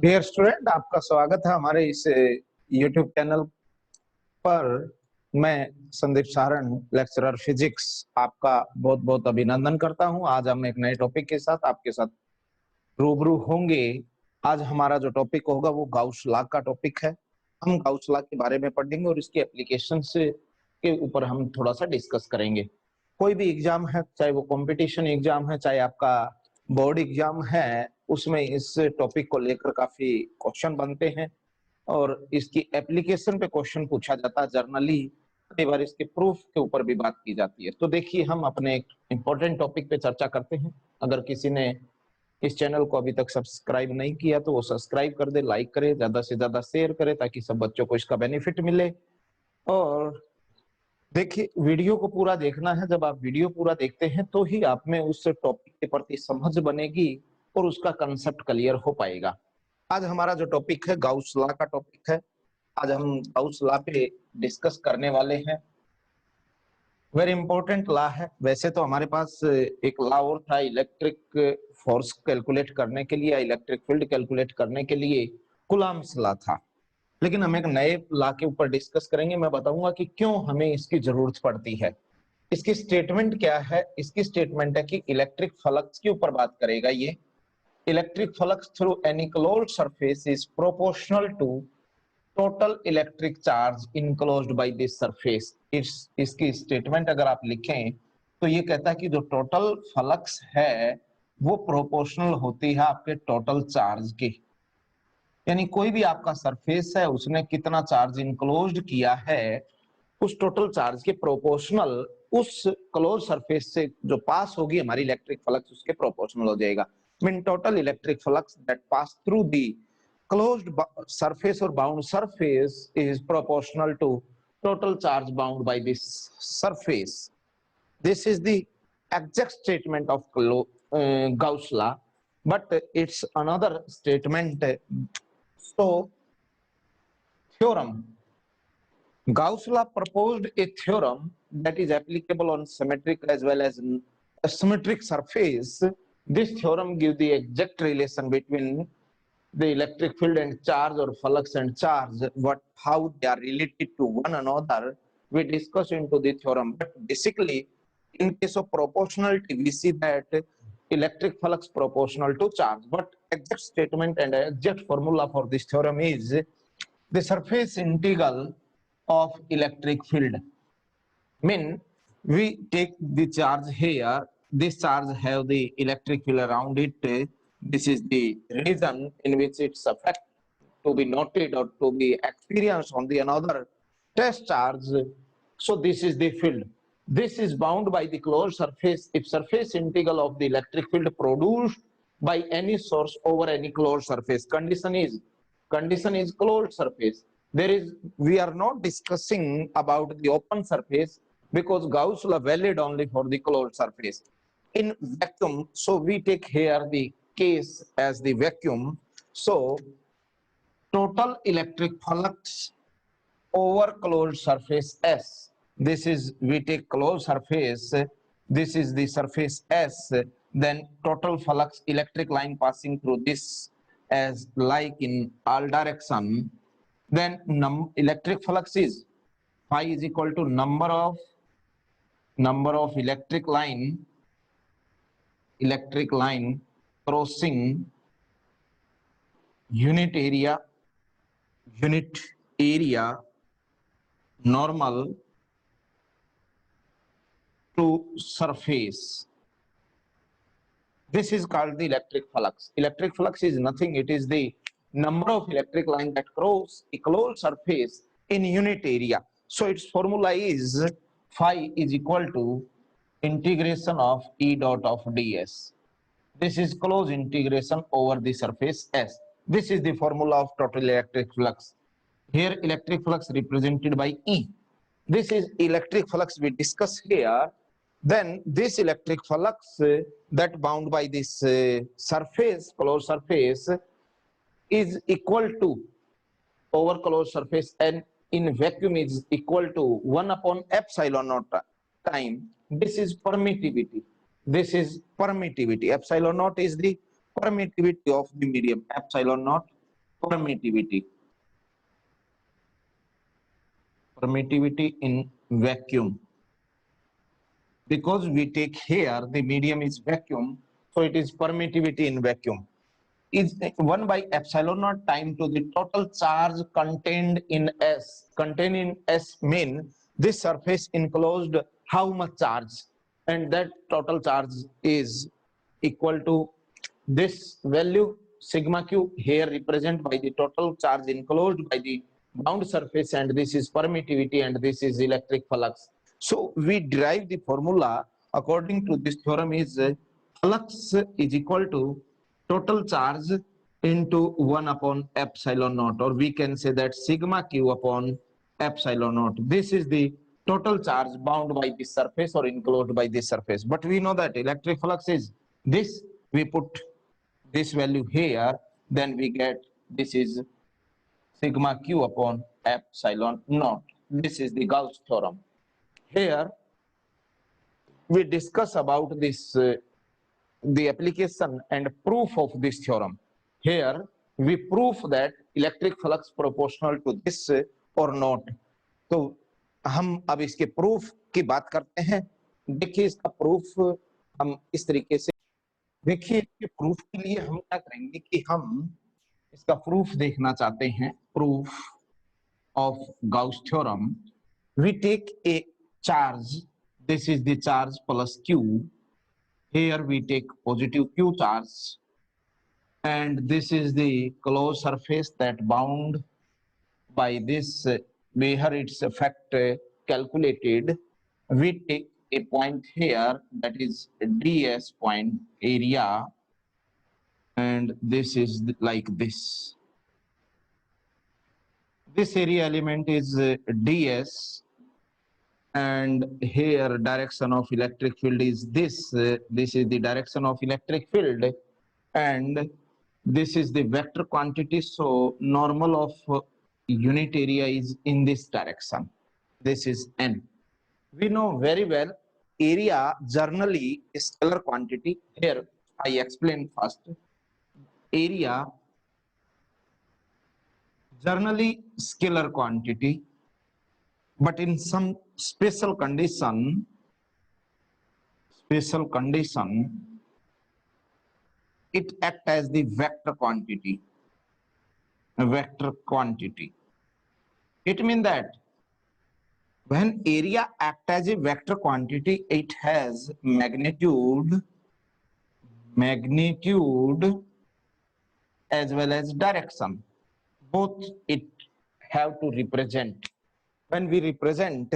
Dear student, आपका स्वागत है हमारे इस यूट्यूब चैनल पर। मैं संदीप सारण, लेक्चरर फिजिक्स, आपका बहुत बहुत अभिनंदन करता हूं। आज हम एक नए टॉपिक के साथ आपके साथ रूबरू होंगे। आज हमारा जो टॉपिक होगा वो गाउस लॉ का टॉपिक है। हम गाउस लॉ के बारे में पढ़ेंगे और इसकी एप्लीकेशन से के ऊपर हम थोड़ा सा डिस्कस करेंगे। कोई भी एग्जाम है, चाहे वो कंपटीशन एग्जाम है, चाहे आपका बोर्ड एग्जाम है, उसमें इस टॉपिक को लेकर काफी क्वेश्चन बनते हैं और इसकी एप्लीकेशन पे क्वेश्चन पूछा जाता है। जर्नली कई बार इसके प्रूफ के ऊपर भी बात की जाती है। तो देखिए, हम अपने एक इम्पोर्टेंट टॉपिक पे चर्चा करते हैं। अगर किसी ने इस चैनल को अभी तक सब्सक्राइब नहीं किया तो वो सब्सक्राइब कर दे, लाइक करे, ज्यादा से ज्यादा शेयर करे ताकि सब बच्चों को इसका बेनिफिट मिले। और देखिए, वीडियो को पूरा देखना है। जब आप वीडियो पूरा देखते हैं तो ही आप में उस टॉपिक के प्रति समझ बनेगी और उसका कंसेप्ट क्लियर हो पाएगा। आज हमारा जो टॉपिक है गाउस लॉ का टॉपिक है। आज हम गाउस लॉ पे डिस्कस करने वाले हैं। वेरी इंपॉर्टेंट लॉ है। वैसे तो हमारे पास एक लॉ और था इलेक्ट्रिक फोर्स कैलकुलेट करने के लिए, इलेक्ट्रिक फील्ड कैलकुलेट करने के लिए कूलम्ब्स लॉ था, लेकिन हम एक नए लॉ के ऊपर डिस्कस करेंगे। मैं बताऊंगा कि क्यों हमें इसकी जरूरत पड़ती है। इसकी स्टेटमेंट क्या है? इसकी स्टेटमेंट है कि इलेक्ट्रिक फ्लक्स के ऊपर बात करेगा ये। Electric flux through any closed surface is proportional to total electric charge enclosed by this surface. इसकी स्टेटमेंट अगर आप लिखें तो ये कहता है कि जो टोटल फ्लक्स है वो प्रोपोर्शनल होती है आपके टोटल चार्ज की। यानी कोई भी आपका सरफेस है, उसने कितना चार्ज इनक्लोज्ड किया है, उस टोटल चार्ज के प्रोपोर्शनल उस क्लोज सरफेस से जो पास होगी हमारी इलेक्ट्रिक फ्लक्स, उसके प्रोपोर्शनल हो जाएगा। Mean total electric flux that pass through the closed surface or bound surface is proportional to total charge bound by this surface. This is the exact statement of Gauss law, but it's another statement. So theorem, Gauss law proposed a theorem that is applicable on symmetric as well as asymmetric surface. This theorem gives the exact relation between the electric field and charge, or flux and charge, how they are related to one another. We discuss into the theorem, but basically in case of proportionality we see that electric flux proportional to charge. But exact statement and exact formula for this theorem is the surface integral of electric field. Mean we take the charge here, this charge have the electric field around it. This is the reason in which its effect to be noted or to be experienced on the another test charge. So this is the field. This is bound by the closed surface. If surface integral of the electric field produced by any source over any closed surface, condition is closed surface. We are not discussing about the open surface because Gauss law valid only for the closed surface. In vacuum, so we take here the case as the vacuum. So total electric flux over closed surface S. This is, we take closed surface, this is the surface S, then total flux electric line passing through this as like in all direction. Then electric flux is phi is equal to number of electric line crossing unit area normal to surface. This is called the electric flux. Electric flux is nothing, it is the number of electric line that cross a closed surface in unit area. So its formula is phi is equal to integration of E dot of ds. This is closed integration over the surface S. This is the formula of total electric flux. Here electric flux represented by E. This is electric flux we discuss here. Then this electric flux that bound by this surface, closed surface, is equal to over closed surface, and in vacuum is equal to 1 upon epsilon naught time. This is permittivity. This is permittivity. Epsilon naught is the permittivity of the medium. Epsilon naught permittivity in vacuum. Because we take here the medium is vacuum, so it is permittivity in vacuum is 1 by epsilon naught time to the total charge contained in S. Contained in S mean this surface enclosed how much charge, and that total charge is equal to this value sigma q, here represent by the total charge enclosed by the bound surface, and this is permittivity and this is electric flux. So we derive the formula according to this theorem is flux is equal to total charge into 1 upon epsilon naught, or we can say that sigma q upon epsilon naught. This is the total charge bound by the surface or enclosed by the surface. But we know that electric flux is this, we put this value here, then we get this is sigma q upon epsilon naught. This is the Gauss theorem. Here we discuss about this the application and proof of this theorem. Here we prove that electric flux proportional to this or not. तो हम अब इसके proof की बात करते हैं। देखिए इसका प्रूफ हम इस तरीके से, देखिए इसके प्रूफ के लिए हम क्या करेंगे कि हम इसका प्रूफ देखना चाहते हैं। Proof of Gauss theorem, we take a charge, this is the charge plus q, here we take positive q charge, and this is the closed surface that bound by this where its effect calculated. We take a point here that is ds point area, and this is like this. This area element is ds, and here direction of electric field is this. This is the direction of electric field, and this is the vector quantity. So normal of unit area is in this direction. This is n. We know very well area generally is scalar quantity. Here I explain first. Area generally scalar quantity, but in some special condition it act as the vector quantity. It means that when area act as a vector quantity, it has magnitude as well as direction. Both it have to represent. When we represent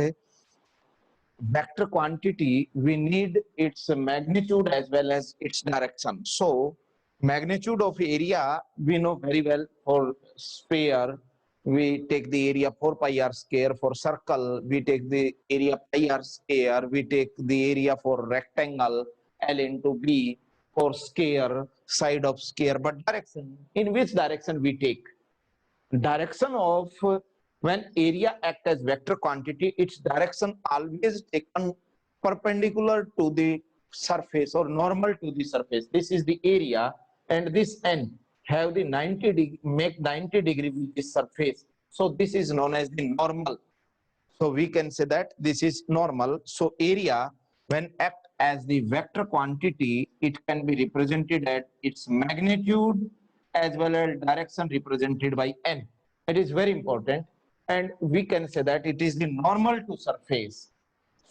vector quantity, we need its magnitude as well as its direction. So magnitude of area we know very well. For sphere we take the area 4 pi r square, for circle we take the area pi r square, we take the area for rectangle L into B, for square side of square. But direction, in which direction we take? Direction of when area act as vector quantity, its direction always taken perpendicular to the surface or normal to the surface. This is the area, and this n have the 90 degree, make 90 degree with this surface. So this is known as the normal. So we can say that this is normal. So area when act as the vector quantity, it can be represented at its magnitude as well as direction represented by n. It is very important, and we can say that it is the normal to surface.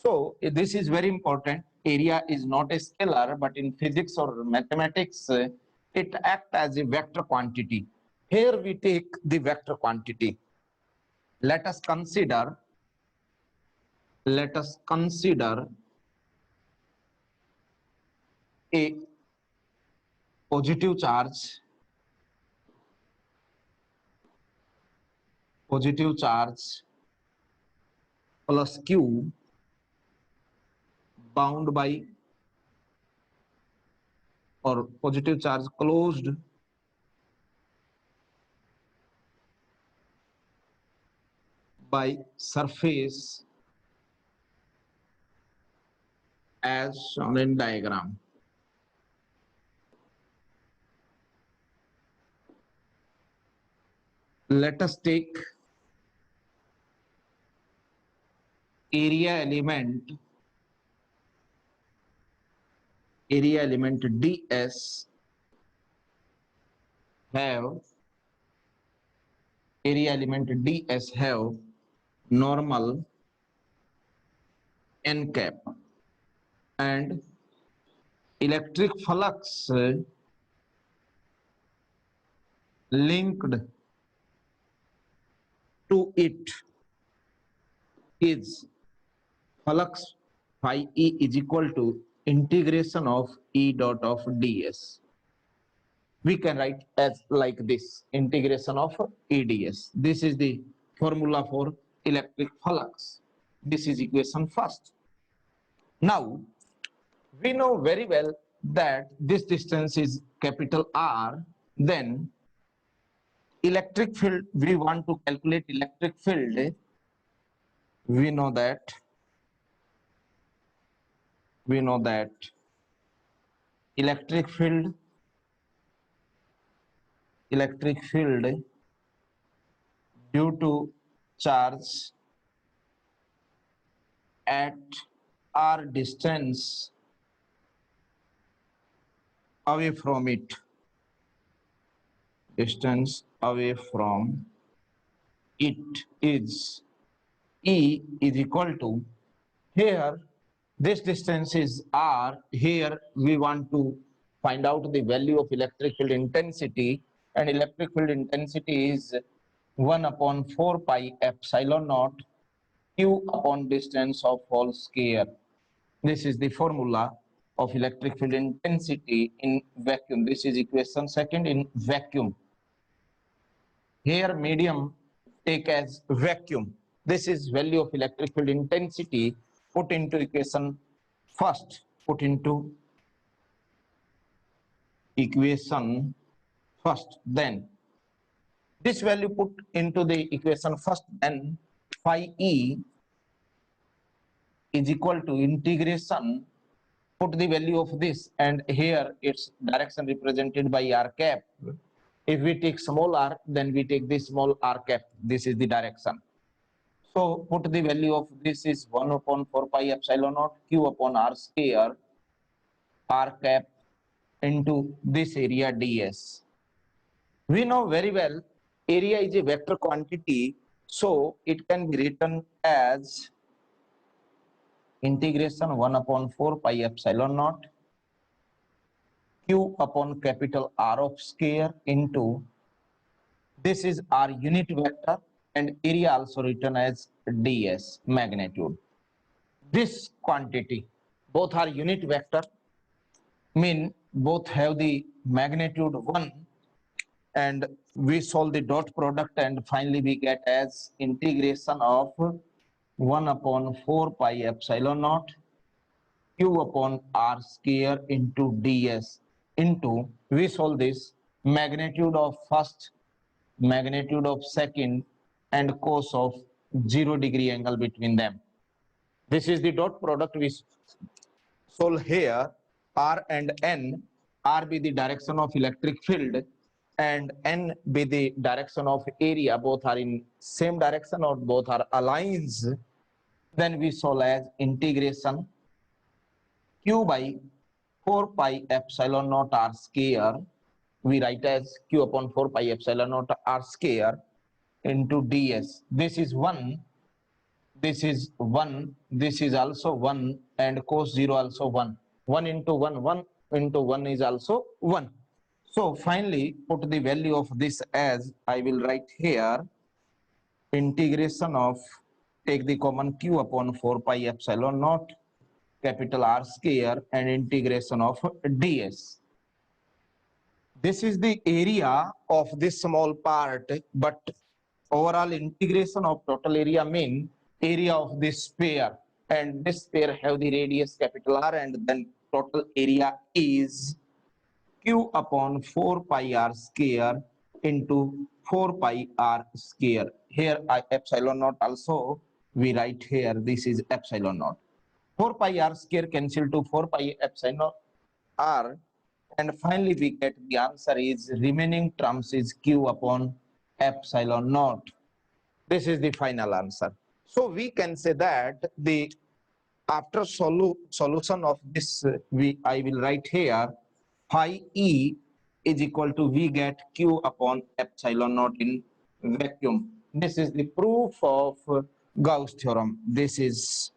So this is very important. Area is not a scalar, but in physics or mathematics, it acts as a vector quantity. Here we take the vector quantity. Let us consider a positive charge plus q bound by, or positive charge closed by surface as shown in diagram. let us take area element ds have normal n cap and electric flux linked to it is flux phi e is equal to integration of E dot of ds. We can write as like this, integration of EDS. This is the formula for electric flux. This is equation first. Now, we know very well that this distance is capital R, then electric field, we want to calculate electric field, we know that electric field due to charge at r distance away from it, is E is equal to, here this distance is r, here we want to find out the value of electric field intensity, and electric field intensity is 1 upon 4 pi epsilon naught q upon distance of whole square. This is the formula of electric field intensity in vacuum. This is equation second in vacuum. Here medium take as vacuum. This is value of electric field intensity put into equation first. Then this value put into the equation first, then phi e is equal to integration, put the value of this, and here its direction represented by r cap. If we take small r, then we take this small r cap. This is the direction. So put the value of this is 1 upon 4 pi epsilon naught q upon r square r cap into this area ds. We know very well area is a vector quantity, so it can be written as integration 1 upon 4 pi epsilon naught q upon capital R of square into, this is our unit vector, and area also written as ds, magnitude. This quantity, both are unit vector, mean both have the magnitude 1, and we solve the dot product, and finally we get as integration of 1 upon 4 pi epsilon naught q upon r square into ds into, we solve this, magnitude of first, magnitude of second, and cos of 0 degree angle between them. This is the dot product we solve here. R and N, R be the direction of electric field and N be the direction of area, both are in same direction or both are aligned. Then we solve as integration q by 4 pi epsilon naught r square, we write as q upon 4 pi epsilon naught r square into ds. This is 1, this is 1, this is also 1, and cos 0 also 1. 1 into 1, 1 into 1 is also 1. So finally put the value of this as, I will write here, integration of, take the common q upon 4 pi epsilon naught capital R square and integration of ds. This is the area of this small part, but overall integration of total area mean area of this sphere, and this sphere have the radius capital R, and then total area is q upon 4 pi r square into 4 pi r square. Here epsilon naught also we write here, this is epsilon naught. 4 pi r square cancel to 4 pi epsilon r, and finally we get the answer is remaining terms is q upon epsilon naught. This is the final answer. So we can say that the after solution of this, I will write here phi E is equal to V get Q upon epsilon naught in vacuum. This is the proof of Gauss theorem. This is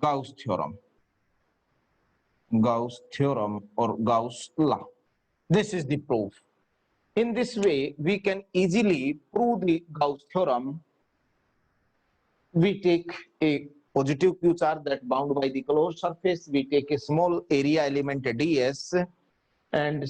Gauss theorem. Gauss theorem or Gauss law. This is the proof. In this way, we can easily prove the Gauss theorem. We take a positive Q charge that bound by the closed surface. We take a small area element ds, and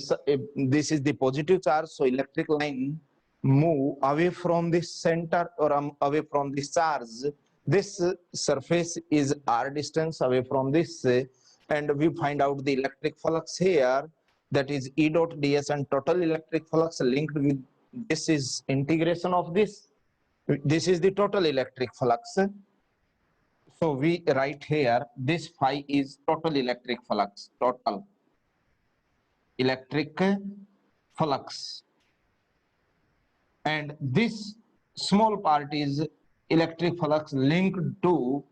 this is the positive charge. So electric line move away from the center or away from this charge. This surface is r distance away from this, and we find out the electric flux here, that is E dot ds, and total electric flux linked with this is integration of this. This is the total electric flux. So we write here this phi is total electric flux, total electric flux, and this small part is electric flux linked to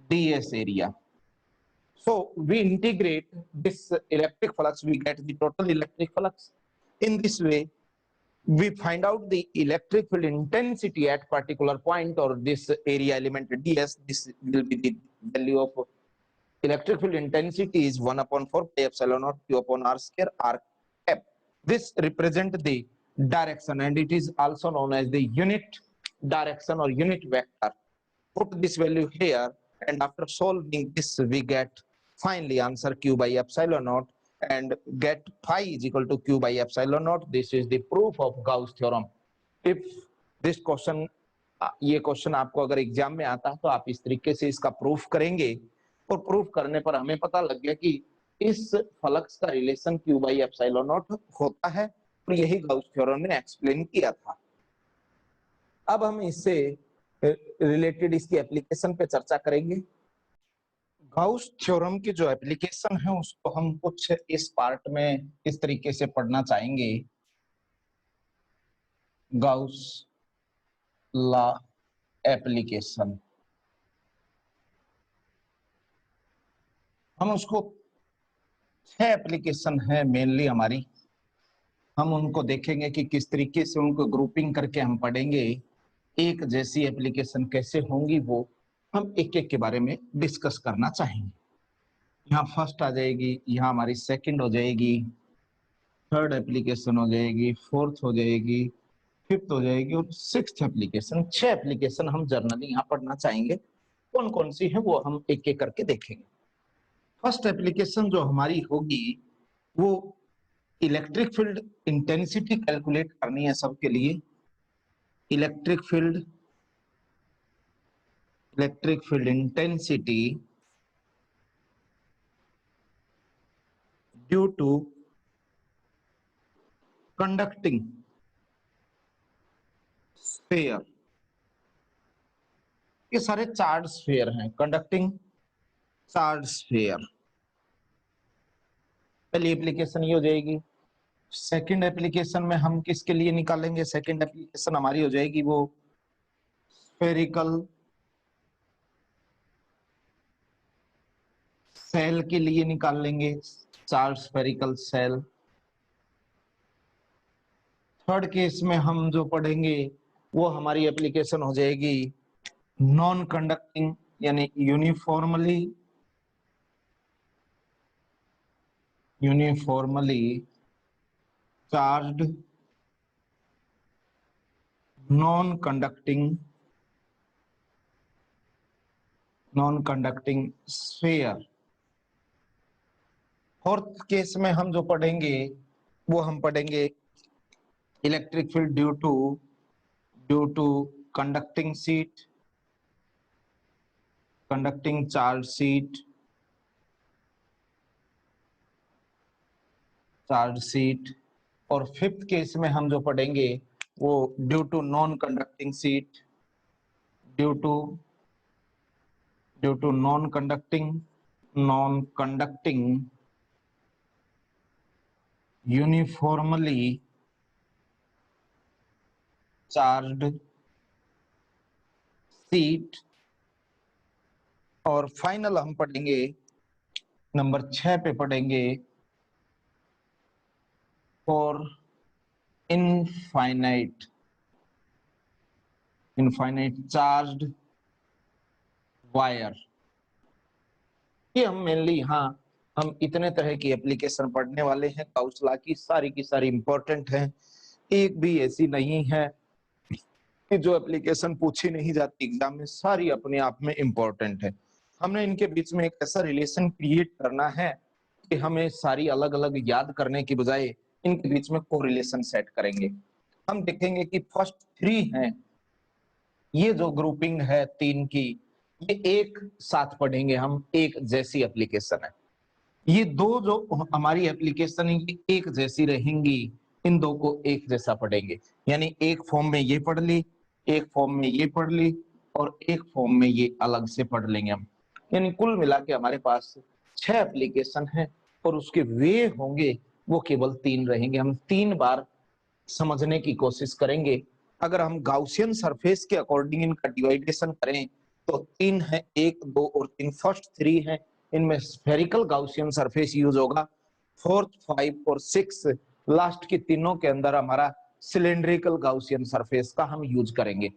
ds area. So we integrate this electric flux, we get the total electric flux. In this way, we find out the electric field intensity at particular point, or this area element ds. This will be the value of electric field intensity is 1 upon 4 pi epsilon naught q upon r square r cap. This represent the direction, and it is also known as the unit direction or unit vector. Put this value here, and after solving this, we get finally answer q by epsilon naught, and get phi is equal to q by epsilon naught. This is the proof of Gauss theorem. If this question, ये question आपको अगर exam में आता है तो आप इस तरीके से इसका प्रूफ करेंगे, और प्रूफ करने पर हमें पता लग गया कि इस फ्लक्स का relation q by epsilon naught होता है, और यही गाउस थ्योरम ने एक्सप्लेन किया था। अब हम इससे रिलेटेड इसकी एप्लीकेशन पे चर्चा करेंगे। गाउस थ्योरम की जो एप्लीकेशन है उसको हम कुछ इस पार्ट में इस तरीके से पढ़ना चाहेंगे। गाउस लॉ एप्लीकेशन, हम उसको 6 एप्लीकेशन है मेनली हमारी, हम उनको देखेंगे कि किस तरीके से उनको ग्रुपिंग करके हम पढ़ेंगे। एक जैसी एप्लीकेशन कैसे होंगी वो हम एक एक के बारे में डिस्कस करना चाहेंगे। यहाँ फर्स्ट आ जाएगी, यहाँ हमारी सेकंड हो जाएगी, थर्ड एप्लीकेशन हो जाएगी, फोर्थ हो जाएगी, फिफ्थ हो जाएगी, और सिक्स्थ एप्लीकेशन। 6 एप्लीकेशन हम जर्नली यहाँ पढ़ना चाहेंगे। कौन कौन सी है वो हम एक एक करके देखेंगे। फर्स्ट एप्लीकेशन जो हमारी होगी वो इलेक्ट्रिक फील्ड इंटेंसिटी कैलकुलेट करनी है सबके लिए। Electric field intensity due to conducting sphere. ये सारे चार्ज स्फीयर हैं, कंडक्टिंग चार्ज स्फीयर। पहली एप्लीकेशन ये हो जाएगी। सेकंड एप्लीकेशन में हम किसके लिए निकालेंगे? सेकंड एप्लीकेशन हमारी हो जाएगी वो स्फेरिकल सेल के लिए निकाल लेंगे, charge spherical shell. Third case में हम जो पढ़ेंगे वो हमारी एप्लीकेशन हो जाएगी नॉन कंडक्टिंग यानी uniformly charged non conducting sphere. Fourth case में हम जो पढ़ेंगे वो हम पढ़ेंगे electric field due to conducting charge sheet. और फिफ्थ केस में हम जो पढ़ेंगे वो due to non conducting sheet, due to non conducting uniformly charged sheet, और फाइनल हम पढ़ेंगे नंबर 6 पे पढ़ेंगे फॉर इनफाइनाइट चार्ज्ड वायर। ये हम मेनली यहाँ हम इतने तरह की एप्लीकेशन पढ़ने वाले हैं। गाउस लॉ की सारी इंपॉर्टेंट है, एक भी ऐसी नहीं है कि जो एप्लीकेशन पूछी नहीं जाती एग्जाम में, सारी अपने आप में इंपॉर्टेंट है। हमने इनके बीच में एक ऐसा रिलेशन क्रिएट करना है कि हमें सारी अलग अलग याद करने की बजाय इनके बीच में कोरिलेशन सेट करेंगे। हम देखेंगे कि फर्स्ट 3 हैं, ये जो ग्रुपिंग है 3 की, ये एक साथ पढ़ेंगे हम, एक जैसी एप्लीकेशन है। ये दो जो हमारी एप्लीकेशन है ये एक जैसी रहेंगी, इन दो को एक जैसा पढ़ेंगे। यानी एक फॉर्म में ये पढ़ ली, एक फॉर्म में ये पढ़ ली, और एक फॉर्म में ये अलग से पढ़ लेंगे हम। यानी कुल मिला के हमारे पास 6 एप्लीकेशन है और उसके वे होंगे वो केवल 3 रहेंगे। हम 3 बार समझने की कोशिश करेंगे। अगर हम गाउसियन सरफेस के अकॉर्डिंग इनका डिवाइडेशन करें तो 3 है, 1, 2 और 3। फर्स्ट 3 है, इनमें स्फेरिकल गाउसियन सरफेस यूज होगा। 4, 5 और 6 लास्ट के तीनों के अंदर हमारा सिलेंड्रिकल गाउसियन सरफेस का हम यूज करेंगे।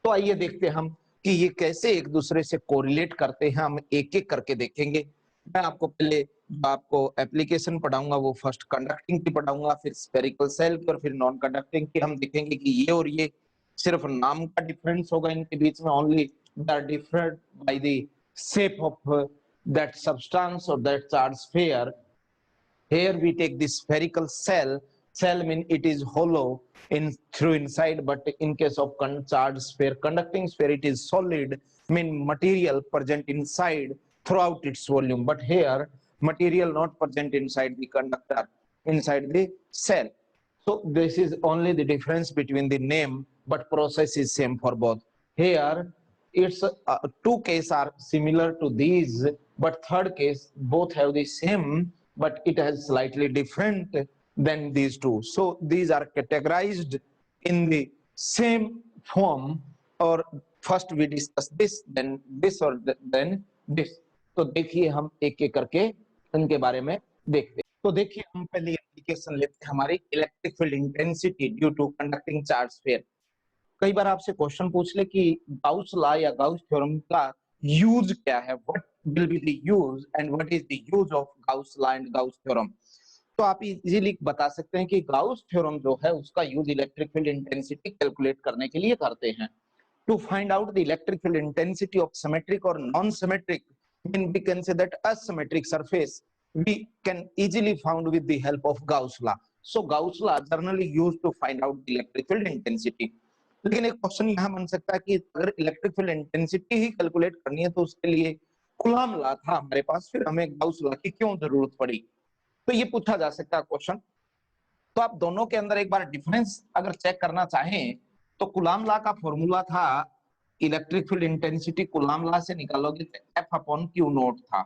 तो आइए देखते हैं हम कि ये कैसे एक दूसरे से कोरिलेट करते हैं। हम एक एक करके देखेंगे। मैं आपको पहले आपको एप्लीकेशन पढ़ाऊंगा, वो फर्स्ट कंडक्टिंग की पढ़ाऊंगा, फिर स्फेरिकल सेल की, और फिर नॉन कंडक्टिंग की। हम देखेंगे कि ये और ये सिर्फ नाम का डिफरेंस होगा इनके बीच में, only they are different by the shape of that substance और that charge sphere. Here we take the spherical cell. Cell mean it is hollow in through inside, but in case of charged sphere, conducting sphere, it is solid, mean material present inside throughout its volume. But here, material not present inside the conductor, inside the cell. So this is only the difference between the name, but process is same for both. Here, its two cases are similar to these, but third case both have the same, but it has slightly different than these two. So these are categorized in the same form, or first we discuss this, then this, or then this. तो देखिए हम एक एक करके इनके बारे में देखते हैं। तो देखिए हम पहले एप्लीकेशन लेते हैं, हमारी electric field intensity due to conducting charge sphere. कई बार आपसे क्वेश्चन पूछ ले कि गाउस लॉ या गाउस थ्योरम का यूज क्या है, what will be the use and what is the use of Gauss law and Gauss theorem. तो आप इजीली बता सकते हैं कि गाउस थ्योरम जो है उसका use electric field intensity calculate करने के लिए करते हैं। To find out the electric field intensity of symmetric और non symmetric, when we can say that asymmetric surface, we can easily found with the help of Gauss law. So Gauss law generally used to find out the electric field intensity. लेकिन एक question यहाँ बन सकता है कि अगर electric field intensity ही calculate करनी है तो उसके लिए कूलॉम लॉ था हमारे पास, फिर हमें गाउस लॉ की क्यों जरूरत पड़ी? तो ये पूछा जा सकता है क्वेश्चन। तो आप दोनों के अंदर एक बार डिफरेंस अगर चेक करना चाहें तो कूलॉम लॉ का फॉर्मूला था, electric field intensity Coulomb law से निकालोगे तो F/Q0 था।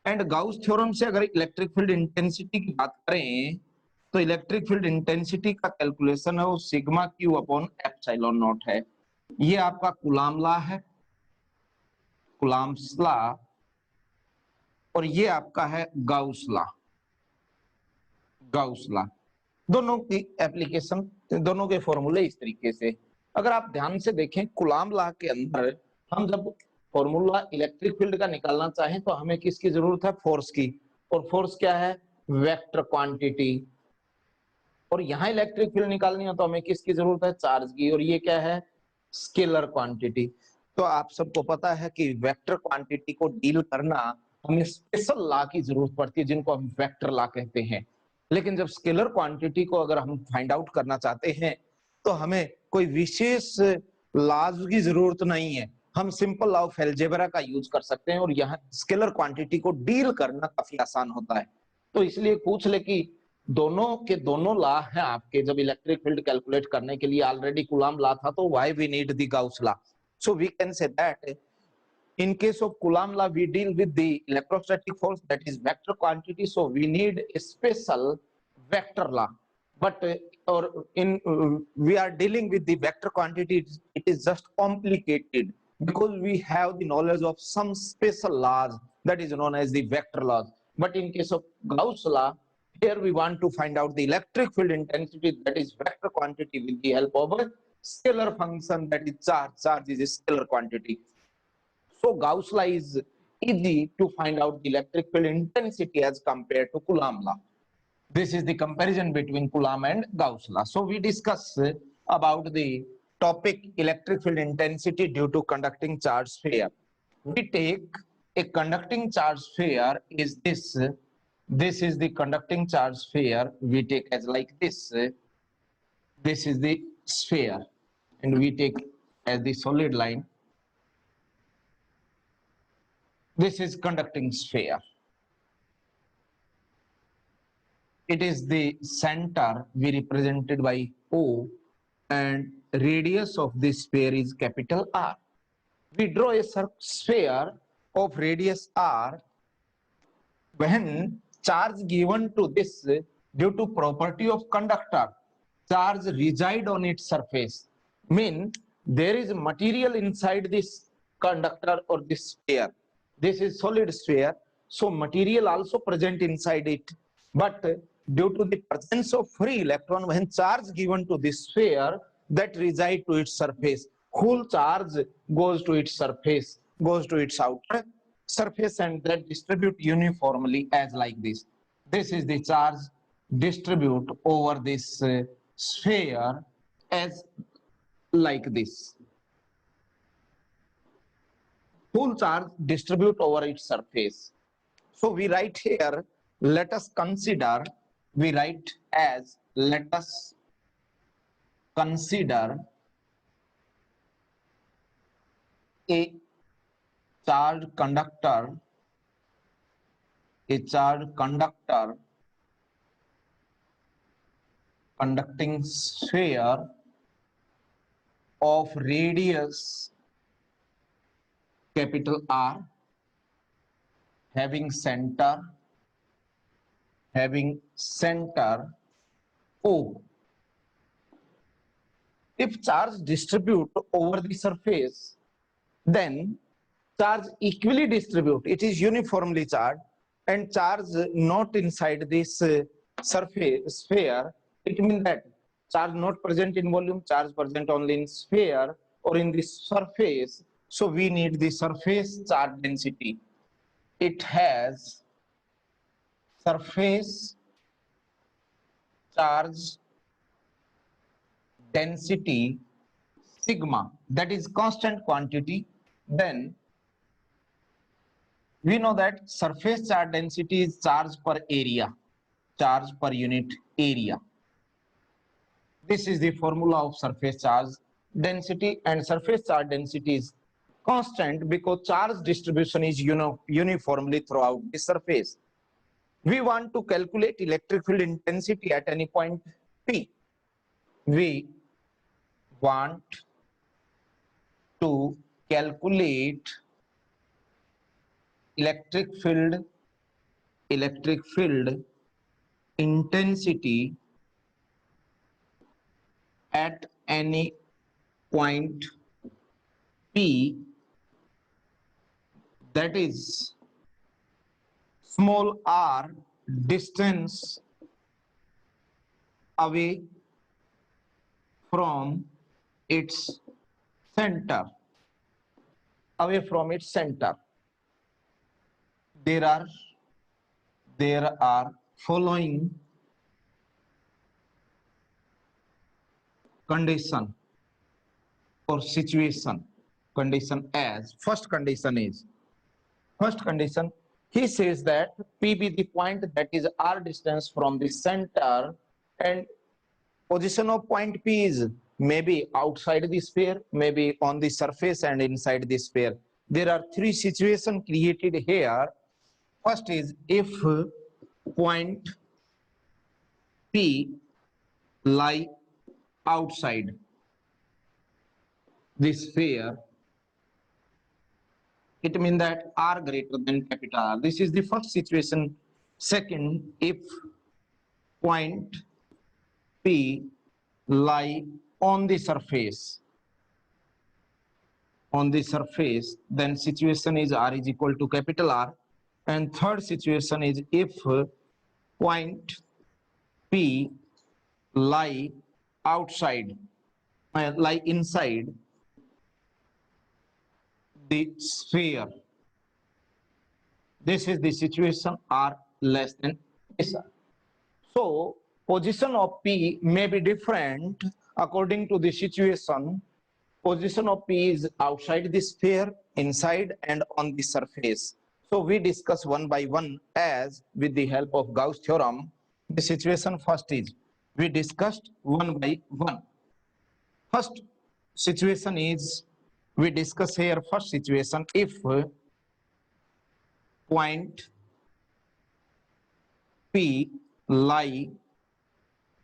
एंड गाउस थ्योरम से अगर इलेक्ट्रिक फील्ड इंटेंसिटी की बात करें तो इलेक्ट्रिक फील्ड इंटेंसिटी का कैलकुलेशन है वो सिग्मा Q/ε0 है। ये आपका कूलॉम लॉ है, कूलॉम्स लॉ, और ये आपका है गाउस लॉ। गाउस लॉ दोनों की एप्लीकेशन, दोनों के फॉर्मूले इस तरीके से। अगर आप ध्यान से देखें कूलॉम लॉ के अंदर हम जब फॉर्मूला इलेक्ट्रिक फील्ड का निकालना चाहें तो हमें किसकी जरूरत है? फोर्स की। और फोर्स क्या है? Vector quantity. और यहाँ इलेक्ट्रिक फील्ड निकालनी हो तो हमें किसकी जरूरत है? चार्ज की। और ये क्या है? Scalar quantity. तो आप सबको पता है कि वेक्टर क्वांटिटी को डील करना हमें स्पेशल लॉ की जरूरत पड़ती है जिनको हम वेक्टर लॉ कहते हैं। लेकिन जब स्केलर क्वांटिटी को अगर हम फाइंड आउट करना चाहते हैं तो हमें कोई विशेष लॉज की जरूरत नहीं है, हम सिंपल लॉ ऑफ अलजेब्रा का यूज कर सकते हैं और यहाँ स्केलर क्वांटिटी को डील करना काफी आसान होता है। तो इसलिए पूछ ले कि दोनों के दोनों लॉ हैं आपके, जब इलेक्ट्रिक फील्ड कैलकुलेट करने के लिए ऑलरेडी कूलॉम लॉ था तो why we need the Gauss law. So we can say that in case of Coulomb law we deal with the electrostatic force, that is vector quantity, so we need a special vector law. But or in we are dealing with the vector quantity, it is just complicated because we have the knowledge of some special laws that is known as the vector laws. But in case of Gauss law, here we want to find out the electric field intensity, that is vector quantity, with the help of a scalar function, that is charge. Charge is a scalar quantity. So Gauss law is easy to find out the electric field intensity as compared to Coulomb law. This is the comparison between Coulomb and Gauss law. So we discuss about the topic electric field intensity due to conducting charge sphere. We take a conducting charge sphere is this. This is the conducting charge sphere. We take as like this. This is the sphere, and we take as the solid line. This is conducting sphere. It is the center, we represented by O, and radius of this sphere is capital R. We draw a sphere of radius R when charge given to this due to property of conductor, charge reside on its surface. Mean there is material inside this conductor or this sphere. This is solid sphere, so material also present inside it. But due to the presence of free electron, when charge given to this sphere, that reside to its surface, whole charge goes to its surface, goes to its outer surface, and that distribute uniformly as like this. This is the charge distribute over this sphere as like this. Whole charge distribute over its surface. So we write here, let us consider, we write as, let us consider a charged conductor, conducting sphere of radius capital R, having center O. If charge distribute over the surface, then charge equally distribute, it is uniformly charged, and charge not inside this surface sphere, it means that charge not present in volume, charge present only in sphere or in this surface. So we need the surface charge density. It has surface charge density sigma, that is constant quantity. Then we know that surface charge density is charge per area, charge per unit area. This is the formula of surface charge density, and surface charge density is constant because charge distribution is uniformly throughout the surface. We want to calculate electric field intensity at any point P. We want to calculate electric field intensity at any point P, that is small r distance away from its center, There are following condition or situation. Condition as, first condition, he says that P be the point that is r distance from the center, and position of point P is maybe outside the sphere, maybe on the surface and inside the sphere. There are three situations created here. First is if point P lie outside the sphere, it means that r greater than capital R. This is the first situation. Second, if point P lie on the surface, then situation is R is equal to capital R. And third situation is if point P lie outside, lie inside the sphere. This is the situation R less than this. So position of P may be different according to the situation. Position of P is outside the sphere, inside, and on the surface. So we discuss one by one as with the help of Gauss theorem. The situation first is, we discussed one by one. First situation is, we discuss here first situation, if point P lie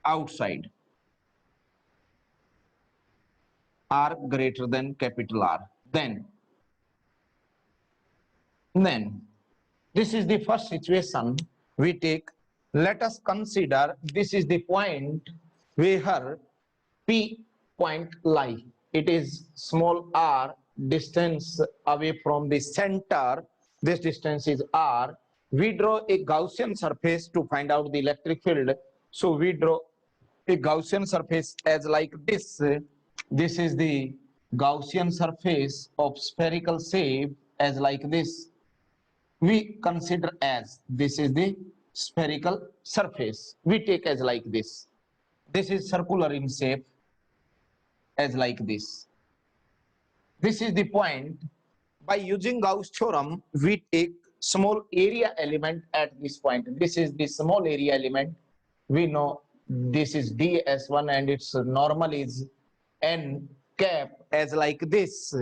outside, R greater than capital R, then this is the first situation we take. Let us consider this is the point where P point lie. It is small r distance away from the center. This distance is r. We draw a Gaussian surface to find out the electric field. So we draw a Gaussian surface as like this. This is the Gaussian surface of spherical shape as like this. We consider as this is the spherical surface. We take as like this. This is circular in shape as like this. This is the point. By using Gauss theorem, we take small area element at this point. This is the small area element. We know this is ds1 and its normal is n cap as like this.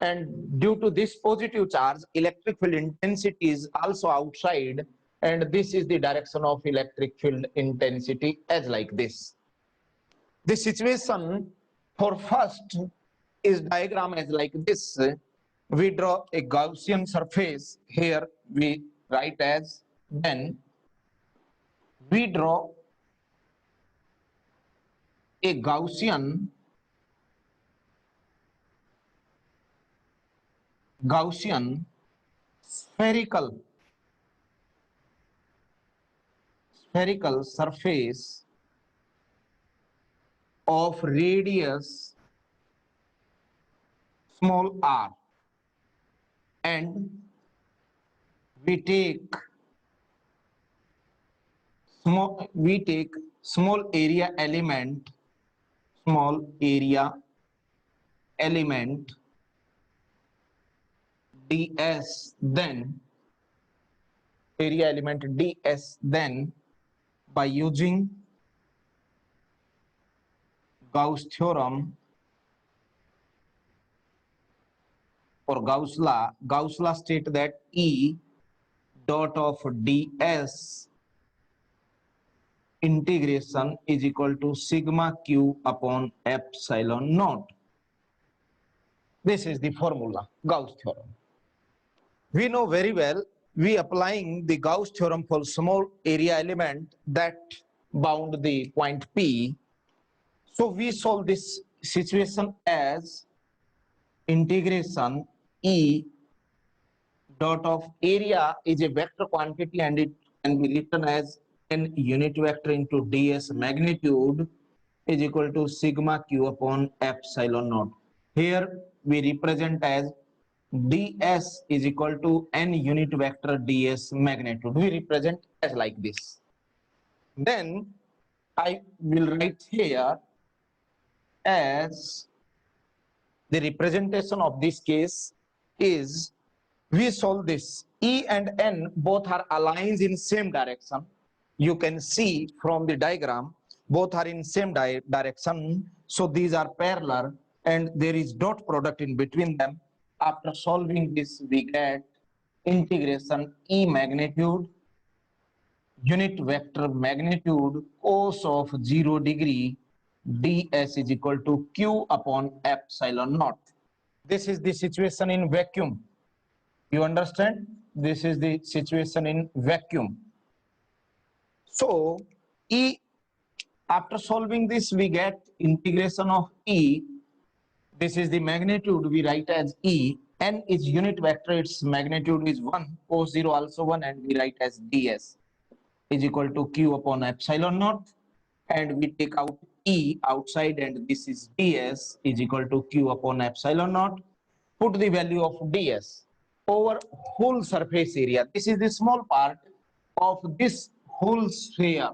And due to this positive charge, electric field intensity is also outside, and this is the direction of electric field intensity as like this. The situation for first is diagram as like this. We draw a Gaussian surface. Here we write as, then we draw a Gaussian spherical surface of radius small r, and we take small area element ds, then area element ds, then by using Gauss theorem or Gauss law state that E dot of ds integration is equal to sigma q upon epsilon naught. This is the formula, Gauss theorem. We know very well, we applying the Gauss theorem for small area element that bound the point P. So we solve this situation as integration E dot of area is a vector quantity and it can be written as n unit vector into ds magnitude is equal to sigma q upon epsilon naught. Here we represent as ds is equal to n unit vector ds magnitude. We represent as like this. Then I will write here as the representation of this case is, we solve this. E and N both are aligned in same direction. You can see from the diagram, both are in same direction. So these are parallel and there is dot product in between them. After solving this, we get integration E magnitude, unit vector magnitude, cos of 0 degree, ds is equal to q upon epsilon naught. This is the situation in vacuum. You understand? This is the situation in vacuum. So E After solving this, we get integration of E. This is the magnitude we write as E. N is unit vector, its magnitude is 1, cos 0 also 1, and we write as ds is equal to q upon epsilon naught, and we take out E outside, and this is ds is equal to q upon epsilon naught. Put the value of ds over whole surface area. This is the small part of this whole sphere.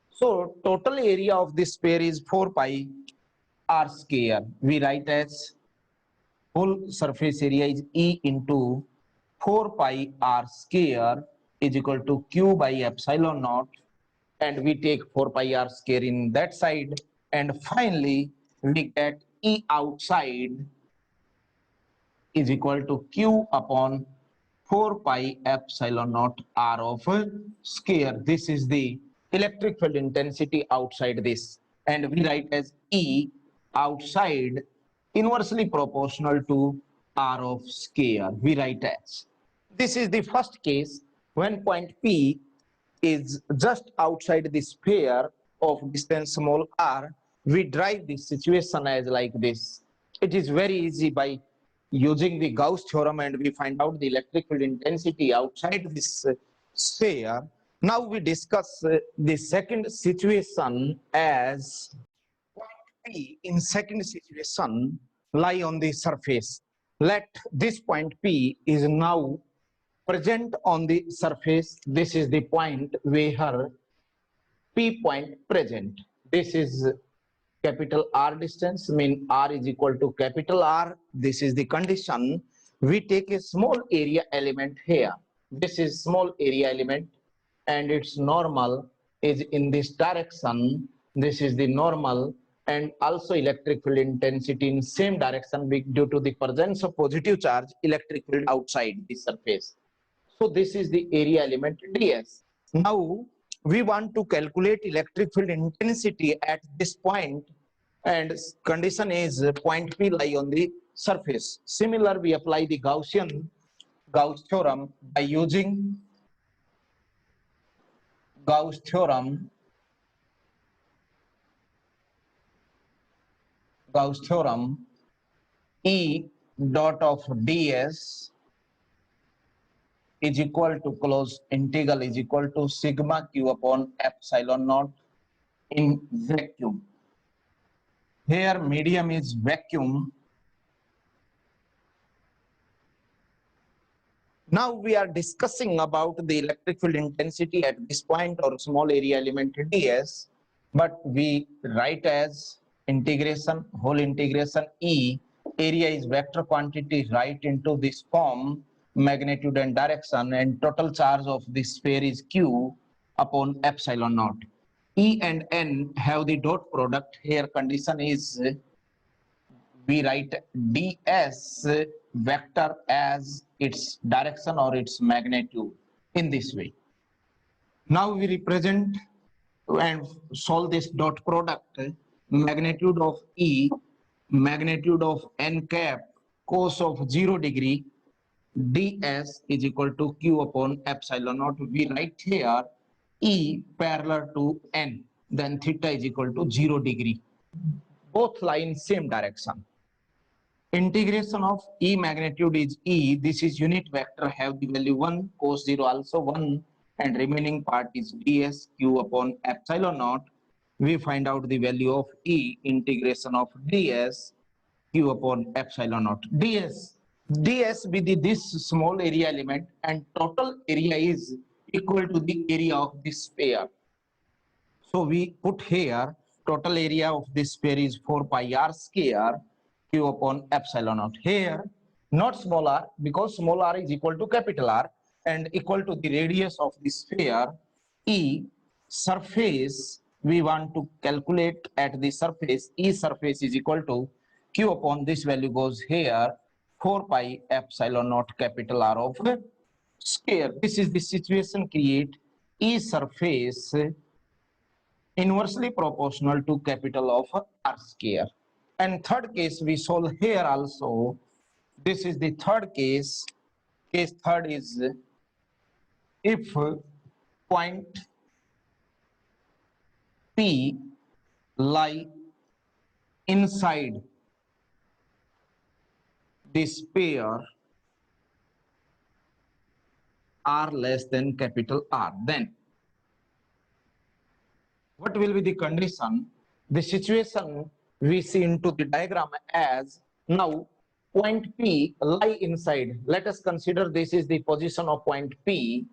So total area of this sphere is 4 pi r square. We write as whole surface area is E into 4 pi r square is equal to q by epsilon naught, and we take 4 pi r square in that side, and finally we get E outside is equal to q upon 4 pi epsilon naught r of square. This is the electric field intensity outside this, and we write as E outside inversely proportional to r of square. We write as, this is the first case when point P is just outside the sphere of distance small r. We derive this situation as like this. It is very easy by using the Gauss theorem, and we find out the electric field intensity outside this sphere. Now we discuss the second situation as point P in second situation lie on the surface. Let this point P is now present on the surface. This is the point where P point present. This is capital R distance, mean R is equal to capital R. This is the condition. We take a small area element here. This is small area element, and its normal is in this direction. This is the normal, and also electric field intensity in same direction due to the presence of positive charge electric field outside the surface. So this is the area element ds. Now we want to calculate electric field intensity at this point, and condition is point P lie on the surface. Similar, we apply the Gauss theorem by using Gauss theorem. E dot of ds is equal to close integral is equal to sigma q upon epsilon naught in vacuum. Here medium is vacuum. Now we are discussing about the electric field intensity at this point or small area element ds, but we write as integration, whole integration E, area is vector quantity right into this form, magnitude and direction, and total charge of this sphere is q upon epsilon naught. E and N have the dot product. Here condition is we write ds vector as its direction or its magnitude in this way. Now we represent and solve this dot product. Magnitude of E, magnitude of n cap, cos of 0 degree, ds is equal to q upon epsilon naught. We write here E parallel to n, then theta is equal to 0 degree. Both lie in same direction. Integration of E magnitude is E. This is unit vector, have the value 1, cos 0 also 1, and remaining part is ds q upon epsilon naught. We find out the value of E, integration of ds q upon epsilon naught. ds with this small area element, and total area is equal to the area of this sphere. So we put here total area of this sphere is 4 pi r square q upon epsilon naught. Here not small r, because small r is equal to capital R and equal to the radius of the sphere. E surface we want to calculate at the surface. E surface is equal to q upon this value goes here 4 pi epsilon naught capital R of square. This is the situation create E surface inversely proportional to capital of R square. And third case we solve here also. This is the third case. Case third is if point P lie inside the sphere r less than capital R, then what will be the condition? The situation we see into the diagram as now point P lie inside. Let us consider this is the position of point P.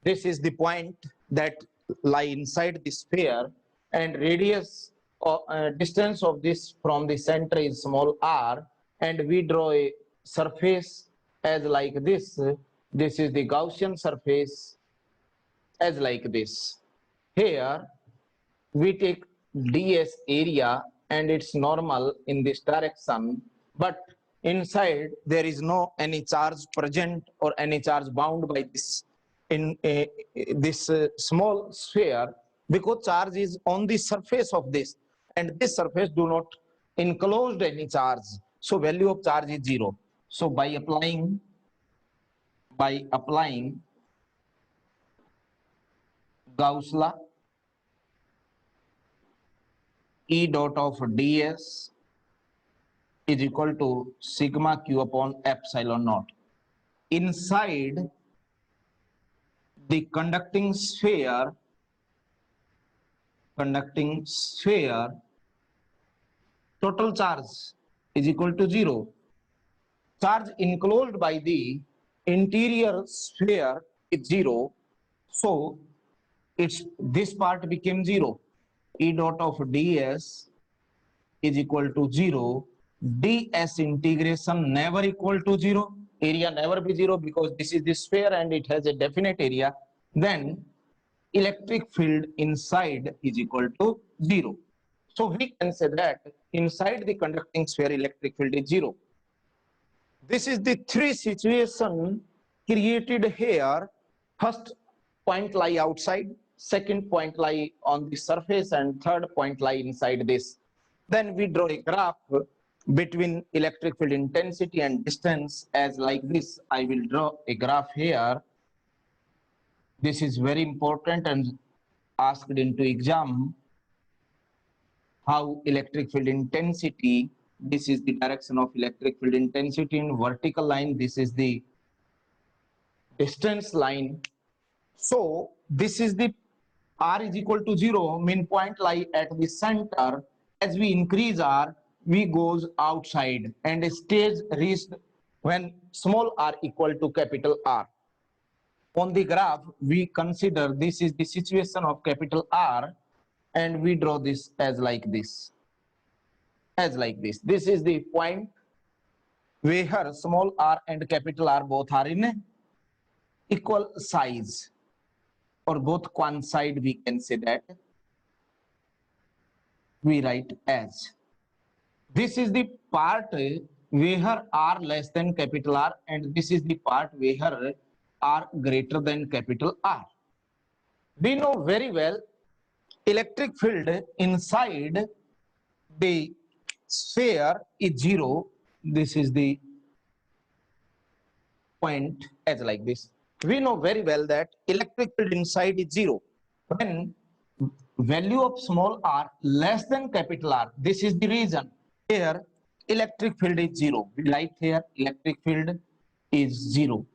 This is the point that lie inside the sphere, and radius or distance of this from the center is small r, and we draw a surface as like this. This is the Gaussian surface as like this. Here we take ds area and it's normal in this direction, but inside there is no any charge present or any charge bound by this in this small sphere, because charge is on the surface of this, and this surface do not enclosed any charge, so value of charge is 0. So by applying Gauss law, E dot of ds is equal to sigma q upon epsilon naught. Inside the conducting sphere, total charge is equal to 0. Charge enclosed by the interior sphere is 0, so this part became 0. E dot of ds is equal to 0. ds integration never equal to 0. Area never be 0 because this is the sphere and it has a definite area. Then electric field inside is equal to 0. So we can say that inside the conducting sphere electric field is 0. This is the three situation created here. First point lie outside, second point lie on the surface, and third point lie inside this. Then we draw a graph between electric field intensity and distance as like this. I will draw a graph here. This is very important and asked into exam. How electric field intensity, this is the direction of electric field intensity in vertical line, this is the distance line. So this is the r is equal to 0, mean point lie at the center. As we increase r, we goes outside and stage reached when small r equal to capital R. On the graph we consider this is the situation of capital R, and we draw this as like this. This is the point where small r and capital R both are in equal size, or both coincide, we can say that. We write as this is the part where r less than capital R, and this is the part where r greater than capital R. We know very well electric field inside the sphere is 0. This is the point as like this. We know very well that electric field inside is 0 when value of small r less than capital R. This is the reason here electric field is 0. We write here electric field is 0,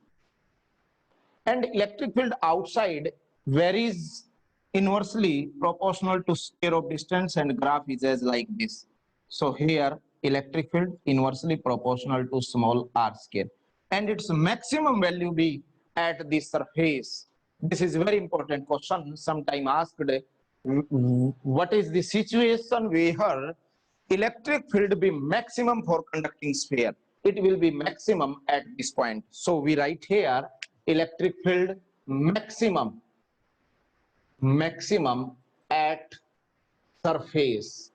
and electric field outside varies inversely proportional to square of distance, and graph is as like this. So here electric field inversely proportional to small r square, and its maximum value be at the surface. This is very important question, sometime asked. What is the situation where electric field be maximum for conducting sphere? It will be maximum at this point. So we write here electric field maximum at surface.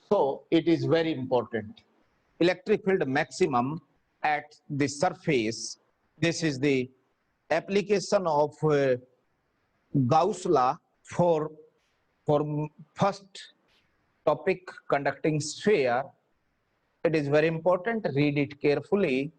So it is very important. Electric field maximum at the surface. This is the application of Gauss law for first topic, conducting sphere. It is very important. Read it carefully.